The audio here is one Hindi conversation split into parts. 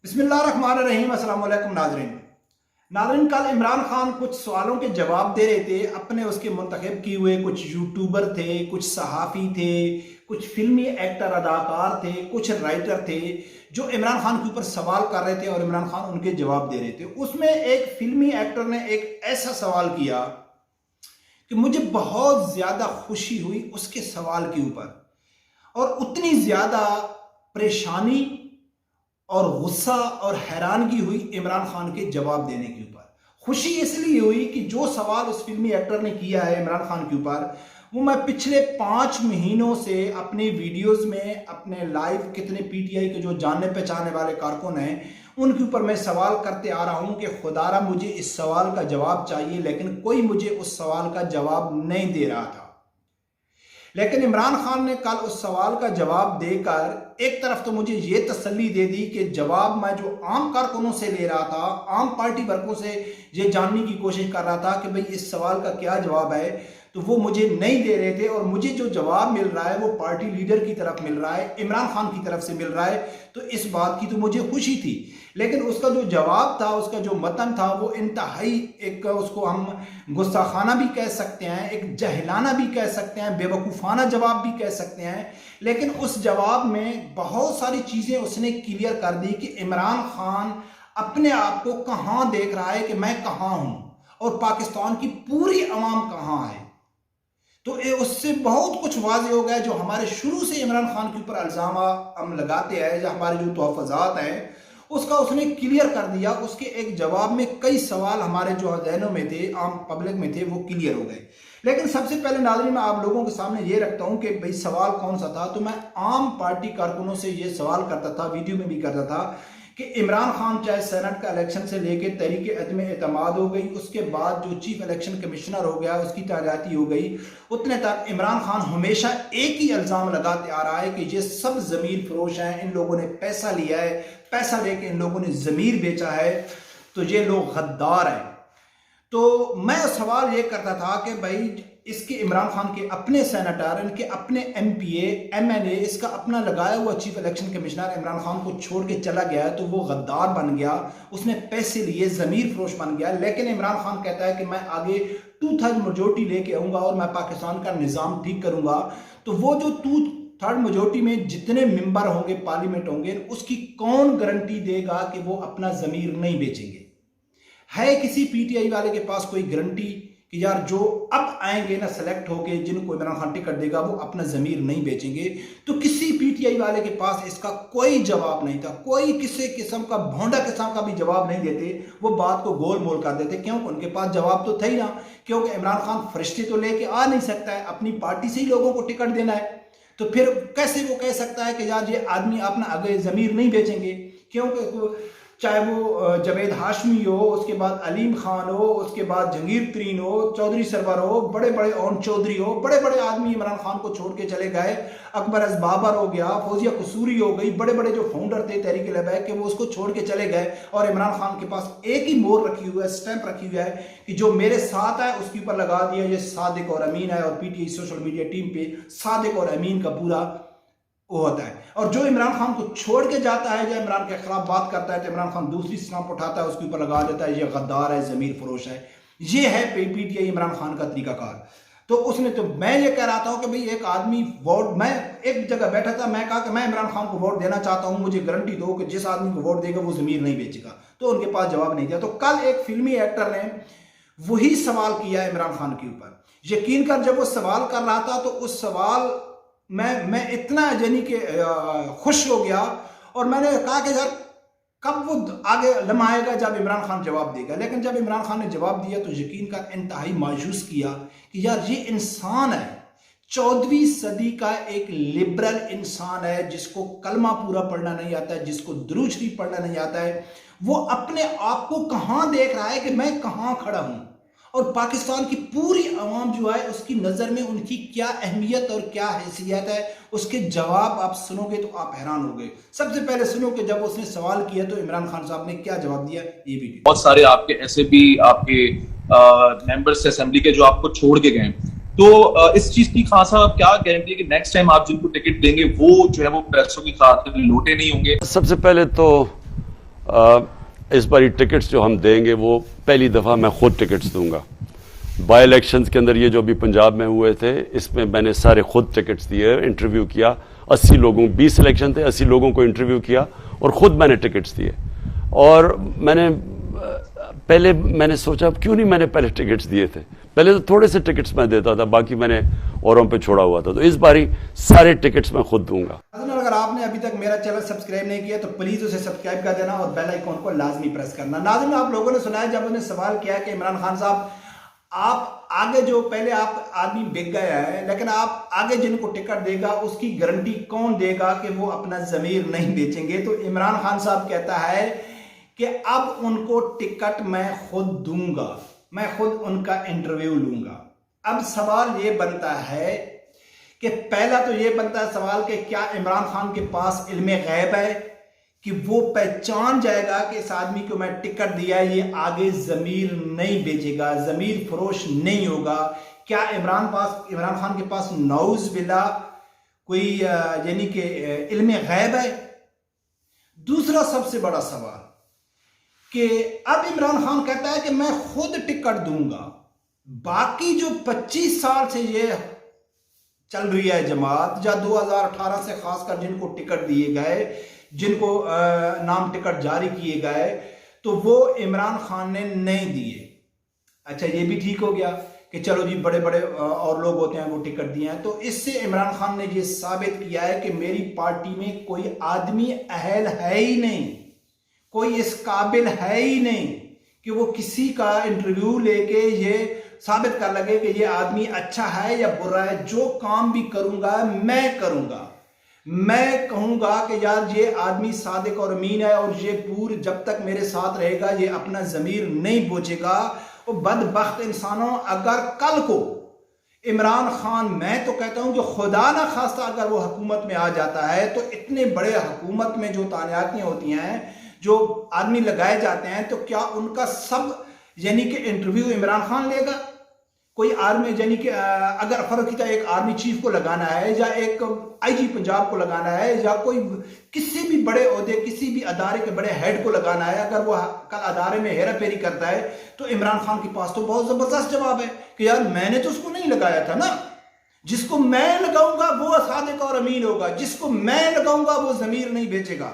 बिस्मिल्लाहिर्रहमानिर्रहीम। अस्सलाम वालेकुम नाज़रीन, कल इमरान खान कुछ सवालों के जवाब दे रहे थे। अपने उसके मुंतखब किए हुए कुछ यूट्यूबर थे, कुछ सहाफ़ी थे, कुछ फिल्मी एक्टर अदाकार थे, कुछ राइटर थे जो इमरान खान के ऊपर सवाल कर रहे थे और इमरान खान उनके जवाब दे रहे थे। उसमें एक फिल्मी एक्टर ने एक ऐसा सवाल किया कि मुझे बहुत ज़्यादा खुशी हुई उसके सवाल के ऊपर, और उतनी ज़्यादा परेशानी और गुस्सा और हैरानगी हुई इमरान खान के जवाब देने के ऊपर। खुशी इसलिए हुई कि जो सवाल उस फिल्मी एक्टर ने किया है इमरान खान के ऊपर, वो मैं पिछले 5 महीनों से अपने वीडियोस में, अपने लाइव कितने पीटीआई के जो जानने पहचाने वाले कारकुन हैं उनके ऊपर मैं सवाल करते आ रहा हूं कि खुदारा मुझे इस सवाल का जवाब चाहिए, लेकिन कोई मुझे उस सवाल का जवाब नहीं दे रहा था। लेकिन इमरान खान ने कल उस सवाल का जवाब देकर एक तरफ तो मुझे ये तसल्ली दे दी कि जवाब मैं जो आम कारकुनों से ले रहा था, आम पार्टी वर्गों से ये जानने की कोशिश कर रहा था कि भाई इस सवाल का क्या जवाब है, तो वो मुझे नहीं दे रहे थे। और मुझे जो जवाब मिल रहा है वो पार्टी लीडर की तरफ मिल रहा है, इमरान खान की तरफ से मिल रहा है। तो इस बात की तो मुझे खुशी थी, लेकिन उसका जो जवाब था, उसका जो मतन था, वो इंतहाई एक, उसको हम गुस्साखाना भी कह सकते हैं, एक जहलाना भी कह सकते हैं, बेवकूफ़ाना जवाब भी कह सकते हैं। लेकिन उस जवाब में बहुत सारी चीज़ें उसने क्लियर कर दी कि इमरान खान अपने आप को कहाँ देख रहा है, कि मैं कहाँ हूँ और पाकिस्तान की पूरी अवाम कहाँ है। तो उससे बहुत कुछ वाज़ेह हो गया जो हमारे शुरू से इमरान खान के ऊपर इल्ज़ाम हम लगाते हैं, जो हमारे जो तहफ़्फ़ुज़ात हैं उसका उसने क्लियर कर दिया। उसके एक जवाब में कई सवाल हमारे जो जहनों में थे, आम पब्लिक में थे, वो क्लियर हो गए। लेकिन सबसे पहले नाज़रीन मैं आप लोगों के सामने ये रखता हूँ कि भाई सवाल कौन सा था। तो मैं आम पार्टी कारकुनों से ये सवाल करता था, वीडियो में भी करता था, कि इमरान खान चाहे सेनेट का इलेक्शन से लेके तहरीक अदम एतमाद हो गई, उसके बाद जो चीफ इलेक्शन कमिश्नर हो गया उसकी तैनाती हो गई, उतने तक इमरान खान हमेशा एक ही इल्ज़ाम लगाते आ रहा है कि ये सब ज़मीर फरोश हैं, इन लोगों ने पैसा लिया है, पैसा लेके इन लोगों ने ज़मीर बेचा है, तो ये लोग गद्दार हैं। तो मैं सवाल ये करता था कि भाई इसके इमरान खान के अपने सेनेटर, इनके अपने एमपीए, एमएनए, इसका अपना लगाया हुआ chief election commissioner Imran Khan को छोड़ के चला गया, तो वो गद्दार बन गया, उसने पैसे लिए, ज़मीर फरोश बन गया। लेकिन इमरान खान कहता है कि मैं आगे 2/3 मेजॉरिटी लेके आऊँगा और मैं पाकिस्तान का निज़ाम ठीक करूँगा। तो वो जो 2/3 मेजॉरिटी में जितने मेंबर होंगे, पार्लियामेंट होंगे, उसकी कौन गारंटी देगा कि वो अपना ज़मीर नहीं बेचेंगे? है किसी पीटीआई वाले के पास कोई गारंटी कि यार जो अब आएंगे ना सेलेक्ट होके, जिनको इमरान खान टिकट देगा, वो अपना ज़मीर नहीं बेचेंगे? तो किसी पीटीआई वाले के पास इसका कोई जवाब नहीं था। कोई किसी किस्म का भोंडा किस्म का भी जवाब नहीं देते, वो बात को गोल मोल कर देते, क्योंकि उनके पास जवाब तो था ही ना। क्योंकि इमरान खान फरिश्ते तो लेके आ नहीं सकता है, अपनी पार्टी से ही लोगों को टिकट देना है। तो फिर कैसे वो कह सकता है कि यार ये आदमी अपना आगे ज़मीर नहीं बेचेंगे? क्योंकि चाहे वो जावेद हाशमी हो, उसके बाद अलीम खान हो, उसके बाद जंगीर तरीन हो, चौधरी सरवर हो, बड़े बड़े ओन चौधरी हो, बड़े बड़े आदमी इमरान खान को छोड़ के चले गए। अकबर अज़ बाबर हो गया, फौजिया कसूरी हो गई, बड़े बड़े जो फाउंडर थे तहरीक लबैक के, वो उसको छोड़ के चले गए। और इमरान खान के पास एक ही मोहर रखी हुई है, स्टैंप रखी हुई है कि जो मेरे साथ है उसके ऊपर लगा दिया ये सादिक और अमीन है। और पीटीआई सोशल मीडिया टीम पे सादिक और अमीन का पूरा वो होता है। और जो इमरान खान को छोड़ के जाता है, जो इमरान के खिलाफ बात करता है, तो इमरान खान दूसरी स्टैंप उठाता है, उसके ऊपर लगा देता है ये गद्दार है, ज़मीर फरोश है। ये है पीटीआई इमरान खान का तरीकाकार। तो उसने, तो मैं ये कह रहा था कि भाई एक आदमी वोट, मैं एक जगह बैठा था, मैं कहा कि मैं इमरान खान को वोट देना चाहता हूँ, मुझे गारंटी दो कि जिस आदमी को वोट देगा वो ज़मीर नहीं बेचेगा। तो उनके पास जवाब नहीं दिया। तो कल एक फिल्मी एक्टर ने वही सवाल किया इमरान खान के ऊपर। यकीन कर, जब वो सवाल कर रहा था तो उस सवाल मैं इतना यानी कि खुश हो गया, और मैंने कहा कि यार कब वो आगे लम्हा आएगा जब इमरान खान जवाब देगा। लेकिन जब इमरान खान ने जवाब दिया तो यकीन कर इंतहाई मायूस किया कि यार ये इंसान है, 14वीं सदी का एक लिबरल इंसान है, जिसको कलमा पूरा पढ़ना नहीं आता है, जिसको दुरूद शरीफ पढ़ना नहीं आता है। वो अपने आप को कहाँ देख रहा है कि मैं कहाँ खड़ा हूँ, और पाकिस्तान की पूरी अवाम जो है उसकी नज़र में उनकी क्या अहमियत और क्या हैसियत है, उसके जवाब आप सुनोगे तो आप हैरान होगे। सबसे पहले सुनो कि जब उसने सवाल किया तो इमरान खान साहब ने क्या जवाब दिया, ये भी। बहुत सारे आपके ऐसे भी आपके मेंबर्स असेंबली के जो आपको छोड़ के गए, तो इस चीज की खासा क्या गारंटी है कि नेक्स्ट टाइम आप जिनको टिकट देंगे वो जो है वो पैसों की खातिर लौटे नहीं होंगे? सबसे पहले तो इस बारी टिकट्स जो हम देंगे वो पहली दफ़ा मैं खुद टिकट्स दूंगा। बाई इलेक्शंस के अंदर ये जो अभी पंजाब में हुए थे, इसमें मैंने सारे खुद टिकट्स दिए, इंटरव्यू किया 80 लोगों, 20 इलेक्शन थे, 80 लोगों को इंटरव्यू किया और ख़ुद मैंने टिकट्स दिए। और मैंने सोचा क्यों नहीं मैंने पहले टिकट्स दिए थे। पहले तो थोड़े से टिकट्स मैं देता था, बाकी मैंने औरों पे छोड़ा हुआ था। तो इस बारी सारे टिकट्स मैं खुद दूंगा। अगर आपने अभी तक मेरा चैनल सब्सक्राइब नहीं किया तो प्लीज उसे सब्सक्राइब कर देना और बेल आइकॉन को लाजमी प्रेस करना। नाज़रीन, आप लोगों ने सुना है जब उन्होंने सवाल किया कि इमरान खान साहब आप आगे जो पहले आप आदमी बिक गया है, लेकिन आप आगे जिनको टिकट देगा उसकी गारंटी कौन देगा कि वो अपना जमीर नहीं बेचेंगे। तो इमरान खान साहब कहता है कि अब उनको टिकट मैं खुद दूंगा, मैं खुद उनका इंटरव्यू लूंगा। अब सवाल ये बनता है कि पहला तो ये बनता है सवाल कि क्या इमरान खान के पास इल्मे गैब है कि वो पहचान जाएगा कि इस आदमी को मैं टिकट दिया, ये आगे जमीर नहीं बेचेगा, जमीर फरोश नहीं होगा। क्या इमरान खान के पास नौज बिल्ला कोई यानी कि इल्मे गैब है। दूसरा सबसे बड़ा सवाल कि अब इमरान खान कहता है कि मैं खुद टिकट दूंगा, बाकी जो 25 साल से ये चल रही है जमात, या 2018 से खासकर जिनको टिकट दिए गए, जिनको नाम टिकट जारी किए गए, तो वो इमरान खान ने नहीं दिए। अच्छा, ये भी ठीक हो गया कि चलो जी बड़े बड़े और लोग होते हैं वो टिकट दिए हैं। तो इससे इमरान खान ने ये साबित किया है कि मेरी पार्टी में कोई आदमी अहल है ही नहीं, कोई इस काबिल है ही नहीं कि वो किसी का इंटरव्यू लेके ये साबित कर लगे कि ये आदमी अच्छा है या बुरा है। जो काम भी करूंगा मैं करूंगा, मैं कहूंगा कि यार ये आदमी सादिक और अमीन है और ये पूरे जब तक मेरे साथ रहेगा ये अपना जमीर नहीं बोझेगा। और बदबख्त इंसानों, अगर कल को इमरान खान, मैं तो कहता हूं कि खुदा ना खास्ता अगर वो हुकूमत में आ जाता है, तो इतने बड़े हुकूमत में जो तानातियां होती हैं, जो आदमी लगाए जाते हैं, तो क्या उनका सब यानी कि इंटरव्यू इमरान खान लेगा? कोई आर्मी यानी कि अगर फर्क एक आर्मी चीफ को लगाना है या एक आईजी पंजाब को लगाना है या कोई किसी भी बड़े ओहदे किसी भी अदारे के बड़े हेड को लगाना है, अगर वो कल अदारे में हेरा फेरी करता है तो इमरान खान के पास तो बहुत जबरदस्त जवाब है कि यार मैंने तो उसको नहीं लगाया था ना, जिसको मैं लगाऊंगा वो सादिक और अमीन होगा, जिसको मैं लगाऊंगा वो जमीर नहीं बेचेगा।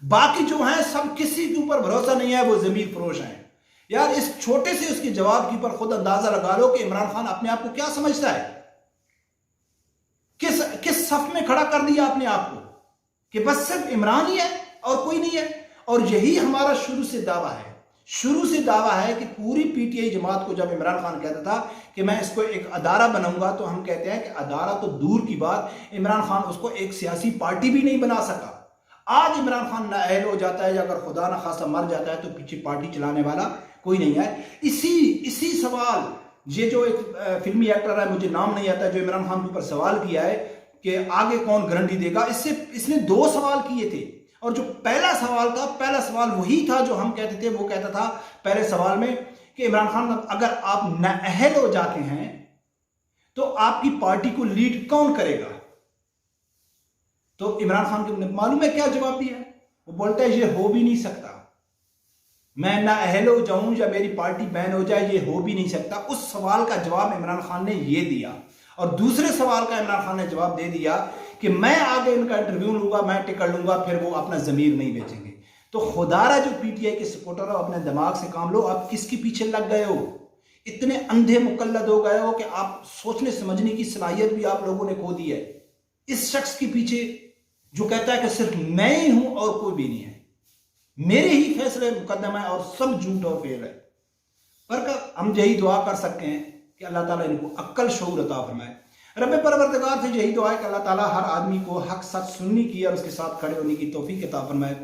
बाकी जो है सब किसी के ऊपर भरोसा नहीं है, वो जमीर फरोश है। यार इस छोटे से उसके जवाब के ऊपर खुद अंदाजा लगा लो कि इमरान खान अपने आप को क्या समझता है, किस सफ में खड़ा कर दिया अपने आप को कि बस सिर्फ इमरान ही है और कोई नहीं है। और यही हमारा शुरू से दावा है कि पूरी पीटीआई जमात को जब इमरान खान कहता था कि मैं इसको एक अदारा बनाऊंगा, तो हम कहते हैं कि अदारा तो दूर की बात, इमरान खान उसको एक सियासी पार्टी भी नहीं बना सका। आज इमरान खान नाअहल हो जाता है या अगर खुदा ना खासा मर जाता है तो पीछे पार्टी चलाने वाला कोई नहीं है। इसी सवाल, ये जो एक फिल्मी एक्टर है, मुझे नाम नहीं आता, जो इमरान खान के ऊपर सवाल किया है कि आगे कौन गारंटी देगा, इसने 2 सवाल किए थे। और जो पहला सवाल वही था जो हम कहते थे, वो कहता था पहले सवाल में कि इमरान खान अगर आप नाअहल हो जाते हैं तो आपकी पार्टी को लीड कौन करेगा। तो इमरान खान को मालूम है क्या जवाब दिया? वो बोलता है ये हो भी नहीं सकता, मैं नाअहल हो जाऊं या मेरी पार्टी बैन हो जाए, ये हो भी नहीं सकता। उस सवाल का जवाब इमरान खान ने ये दिया। और दूसरे सवाल का इमरान खान ने जवाब दे दिया कि मैं आगे इनका इंटरव्यू लूंगा, मैं टिकट लूंगा, फिर वो अपना जमीर नहीं बेचेंगे। तो खुदारा जो पीटीआई के सपोर्टर हो, अपने दिमाग से काम लो। आप किसके पीछे लग गए हो? इतने अंधे मुकल्लद हो गए हो कि आप सोचने समझने की सलाहियत भी आप लोगों ने खो दी है इस शख्स के पीछे जो कहता है कि सिर्फ मैं ही हूं और कोई भी नहीं है, मेरे ही फैसले मुकद्दम है और सब झूठ और फेल है। पर हम यही दुआ कर सकते हैं कि अल्लाह ताला इनको अक्ल शऊर अता फरमाए। रब परवरदिगार से यही दुआ है कि अल्लाह ताला हर आदमी को हक सच सुनने की और उसके साथ खड़े होने की तौफीक अता फरमाए।